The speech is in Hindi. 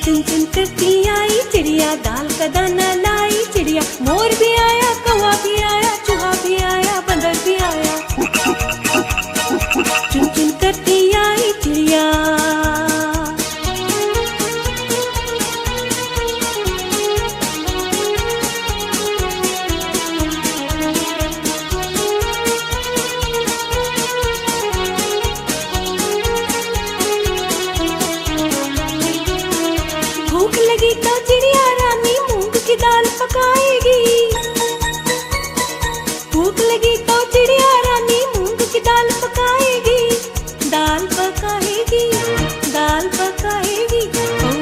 चुन चुन करती आई चिड़िया, दाल का दाना लाई चिड़िया। मोर भी आया, कौवा भी आया, चूहा भी आया, बंदर भी आया। चुन चुन करती आई चिड़िया। भूख लगी तो चिड़िया रानी मूंग की दाल पकाएगी।